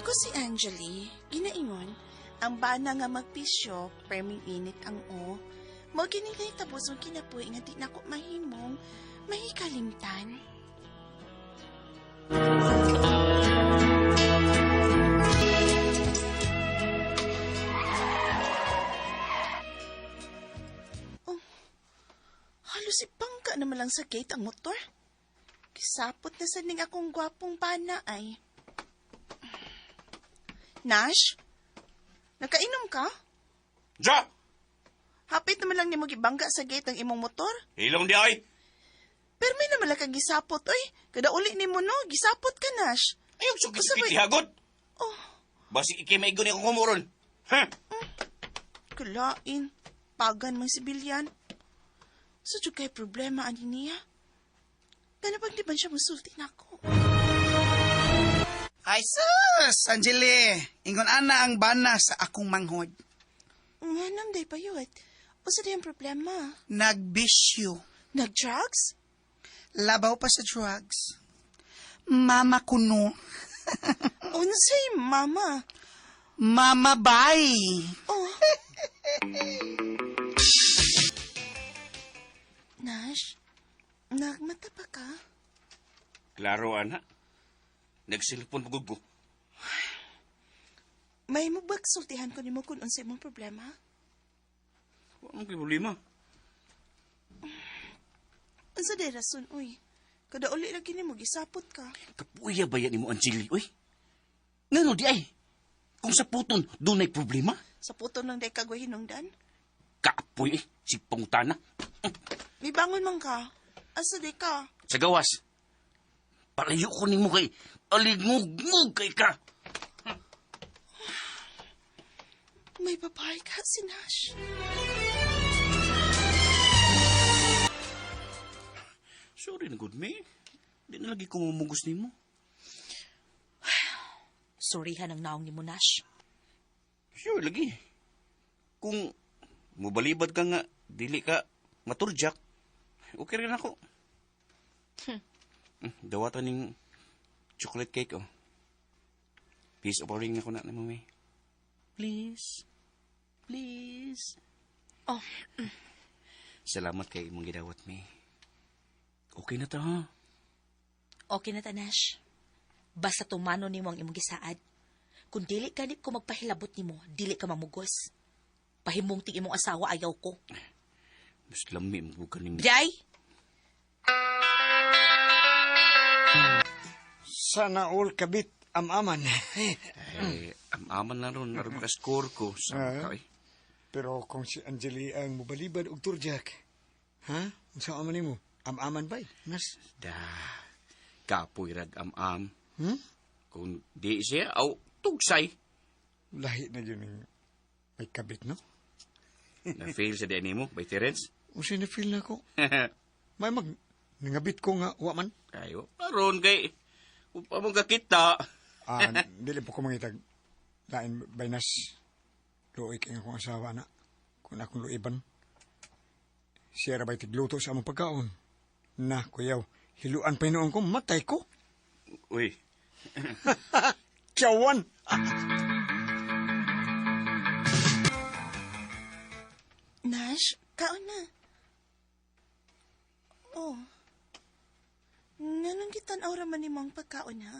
Ako si Angeli, ginaingon, ang bana nga magpisyo, perming init ang o. Mo ginilay tapos ang kinapuy nga di na ko mahimong, mahikalimtan. Oh, halos ipangka naman lang sa gate ang motor. Kisapot na sa ning akong gwapong bana ay. Nash? Nakainom ka? Ja! Hapit naman lang ni mo gibangga sa gate ang imong motor. Ilong di ay! Pero may naman lang kang gisapot, oy. Kada uli ni mo, no? Gisapot ka, Nash. Ayaw so Usabay- kiti hagot! Oh, Basi ikimaigo ni akong kumuron. Ha? kulain. Pagan mang sibilyan. So, jud kay problema, ani niya. Gana pag di ba siya musulti na ako? Ay sus, Angeli. Ingon ana ang bana sa akong manghod. Nga nam, day pa yun. O sa yung problema? Nagbisyo. Nag-drugs? Labaw pa sa drugs. Mama kuno. Unsay, mama? Mama bye. Oh. Nash, nagmata pa ka? Klaro, ana. Nagsilipon pagod ko. May mabagsultihan ko ni mo kung unsay mong problema? Anong problema? Unsa day rason, uy? Kada uli lagi ni mo, gisapot ka. Kapuya ba yan ni mo, Angeli, oy? Ngano di ay? Kung sa puton, doon ay problema? Sa puto ng day kagwa hinungdan? Kaapoy eh, si pangutana. May bangon man ka. Asa day ka? Sa gawas. Palayo ko ni mo kay aligmug-mug kay ka. May babae ka, si Nash. Sorry na good, me. Di na lagi ko mamugos ni mo. Sorry ha ng naong ni mo, Nash. Sure, lagi. Kung mubalibad ka nga, dili ka maturjak, okay rin ako. Dawatan ng chocolate cake, oh. Peace offering ako na mo, may. Please. Please. Oh, Salamat kay imong gidawat, may. Okay na ta, ha? okay na ta, Nash. Basta tumano ni mo ang imong gisaad. Kung dili ka ko magpahilabot ni mo, dili ka mamugos. Pahimong ting imong asawa ayaw ko. Mas lami mo ka ning... Jay! Sana all kabit amaman. Ay, amaman na ron, naroon ka score ko. Sa ka, eh. Pero kung si Angeli ang mubalibad og turjak, ha? Unsa aman nimo? Amaman bay? Nas. Da, kapoy rag am-am. Hmm? Kung di siya, aw, tugsay. Lahi na yun yung may kabit, no? Na-fail sa DNA mo, by Terence. Unsa na feel na ko? May nangabit ko nga wa man. Ayo, aron kay, upa mong kakita. Dili po ko mangitag lain bay nas. Luoy kay akong asawa na. Kung akong luiban. Siya ra bay tigluto sa among pagkaon. Na, kuyaw, hiluan pa noon ko, matay ko. Uy, Tiyawan! Nash, kaon na. Oh. Nganong kitan aura man ni mong pagkaon, ha?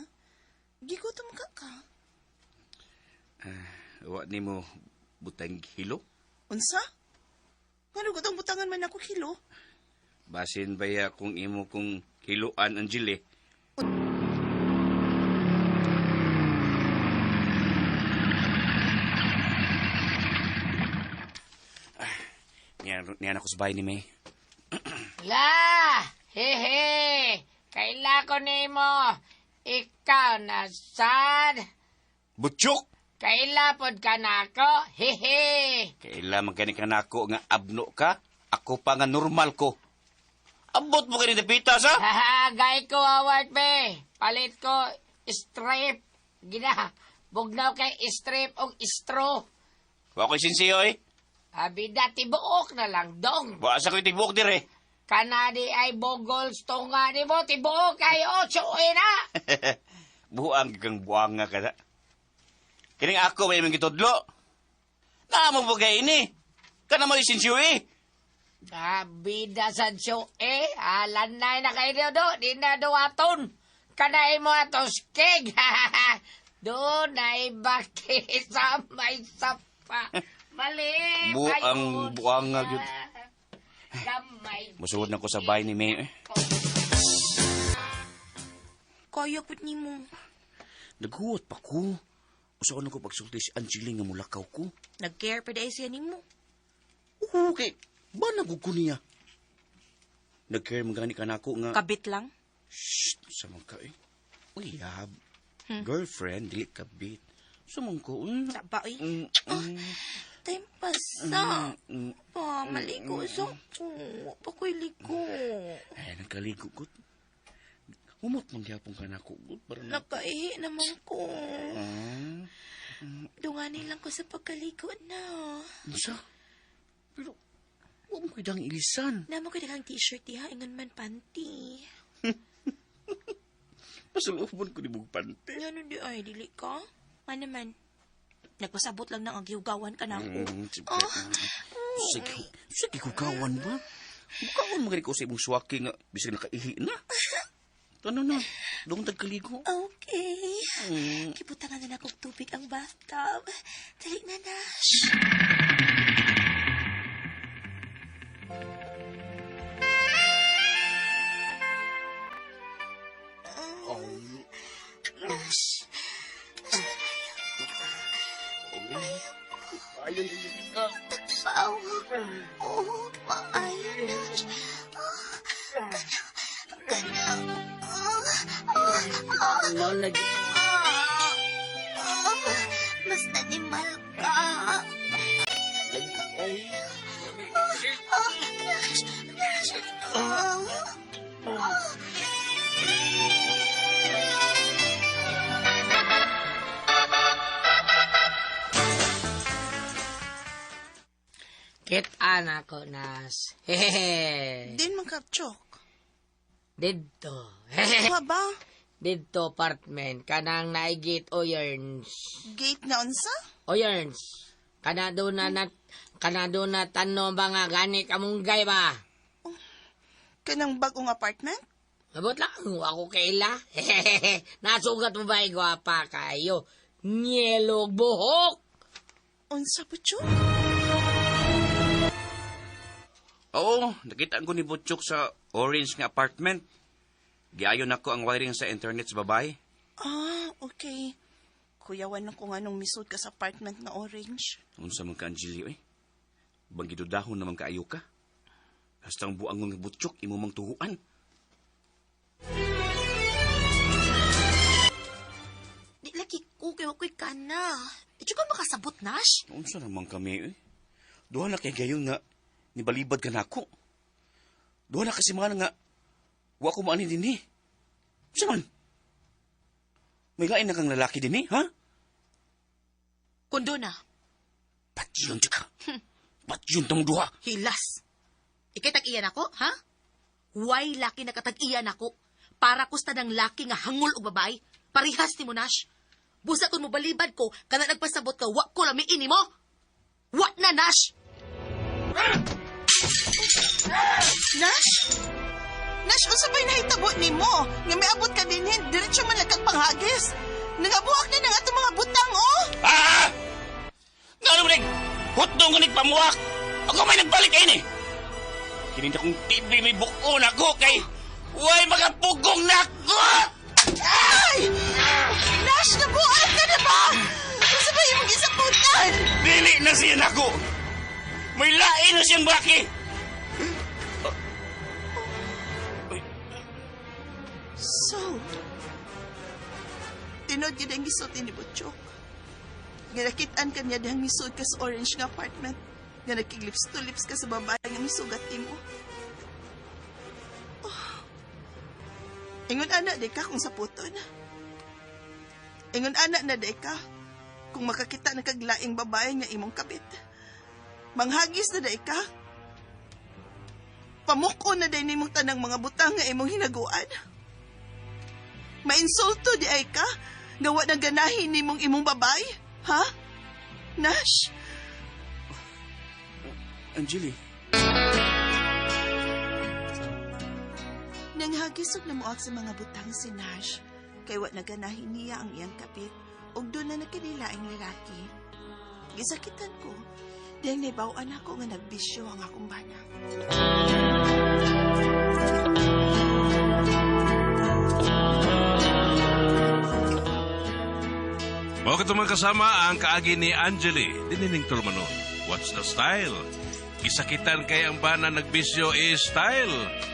Gigutom ka ka. wa ni mo butang hilo? Unsa? Ngano gutong butangan man ako kilo? Basin baya kung imo kung hiloan, Angeli. Niyan ako sa bahay ni May. La! Hehe! Kaila ko nimo. Ikaw na sad. Butchok! Kaila pod ka nako. Hehe! Kaila magkani ka nako nga abno ka, ako pa nga normal ko. Abot mo kani dapitas, ha? Haha, gay ko award be. Palit ko strip. Gina. Bugnaw kay strip og istro. Wa ko'y sinsiyo, eh. Abida tibuok na lang dong. Wa sa ko'y tibok dire. Kanadi ay bogols tunga ni mo tibuok kay 8 na. Buang kang buang nga kada. Kining ako may imong gitudlo. Naamang bagay ini. Kana mo isinsiyo eh. Kabida sa siyo alanay na kayo do, di na duwaton. Kanay mo atos keg. Do na ibaki sa may sapa. Mali. Buang nga gyud. Gamay. Musuod na ko sa bahay ni May. Kaya put ni mo. Naghuwat pa ko. Usaon ako pagsulti si Angeline nga mulakaw ko. Nag-care pa dahil siya ni mo. Okay. Ba nagugo niya? Nag-care magani ka na ako nga... Kabit lang. Shh! Samang ka eh. Uy, yab. Girlfriend, dili kabit. Samang ko. Saba eh. Time pass Mm. na. Pa, maligo sa ko. Pa ko'y ligo. Ay, nagkaligo ko. Umot mong gyapon ka na ako. Para na... Nakaihi naman ko. Ah? Dunganin lang ko sa pagkaligo na. Isa? Pero, huwag mo kayang ilisan. Namo ko dagang t-shirt diha, ingon man panty. Pasulubon ko ni mong pante. Ano di ay, dili ka? Ano man? Nagpasabot lang ng agiugawan ka na ako. Sige, kukawan ba? Kukawan mo gani ko sa ibong swaki nga, bisig nakaihi na. Ano na? Doon tagkaligo. Okay. Kibutangan na akong tubig ang bathtub. Dali na, Nash. Nash. Tagpaw. Oh, maayo, Nash. Mas animal ka. Kitaan ako, Nas. Hehehe. Din man kapchok. Dito. Ano ba? Dito, apartment. Kanang naigit o yerns. Gate na unsa? O yerns. Kanado na tanong ba nga gani kamunggay ba? Kanang bagong apartment? Mabot lang ako kaila. Nasugat mo ba gwapa kayo? Nyelog buhok. Unsa po, Chok? Oo, nakita ko ni Butchok sa orange nga apartment. Giayon ako ang wiring sa internet sa babay. Ah, okay. Kuyawan ako nga nung misod ka sa apartment nga orange. Unsa man ka, Angelio eh. Bangidudahon naman kaayo ka. Hasta ang buang ng Butchok, imo mang tuhuan. Di lagi ko kay wakoy ka na. Di ka makasabot, Nash. Unsa naman kami eh. Duha na kay gayon nga, nibalibad ka na ako. Duha na kasi mga nga, wa ko maanin din eh. Unsa man? May lain na kang lalaki din eh, ha? Kundo na. Ba't yun, ka? Ba't yun tamo duha? Hilas. Ikay tag-iyan ako, ha? Why laki na katag-iyan ako? Para kusta ng laki nga hangol o babae? Parihas ni mo, Nash. Busa kung mo balibad ko, kana nagpasabot ka, wak ko lamiin ni mo. What na, Nash? Nash? Nash, unsa ba'y nahitabo ni mo? Nga may abot ka din, diretsyo man lang kang panghagis. Nagabuak na ng atong mga butang, oh! Ah! Nga naman eh, hutdo nga nagpamuwak. Ako may nagbalik kayo ni. Kininda kong TV may buko na ko kay huwag makapugong na ko! Ay! Nash, nabuak ka na ba? Unsa ba yung gisaputan? Dili na siya na ko! May lain na siyang baki! So, tinod yun ang gisulti ni Butchok. Nga nakitaan ka niya dihang misud ka sa orange nga apartment. Nga nakiglips to lips ka sa babae nga misugat mo. Oh. Ingon anak di ka kung saputon. Ingon anak na di ka kung makakita ng kaglaing babae nga imong kabit. Manghagis na di ka. Pamuko na din imong tanang mga butang nga imong hinaguan. Mainsulto di ay ka, gawa na ganahin ni mong imong babay. Ha? Nash? Angeli, Nanghagisog na muak sa mga butang si Nash. Kay wa naganahin niya ang iyang kapit ug doon na nakanilaing lalaki. Gisakitan ko, dahil naibawaan ako nga nagbisyo ang akong bana. Mao katumang kasama ang kaagi ni Angeli, dinining turmanon. What's the style? Gisakitan kay ang bana nagbisyo is style.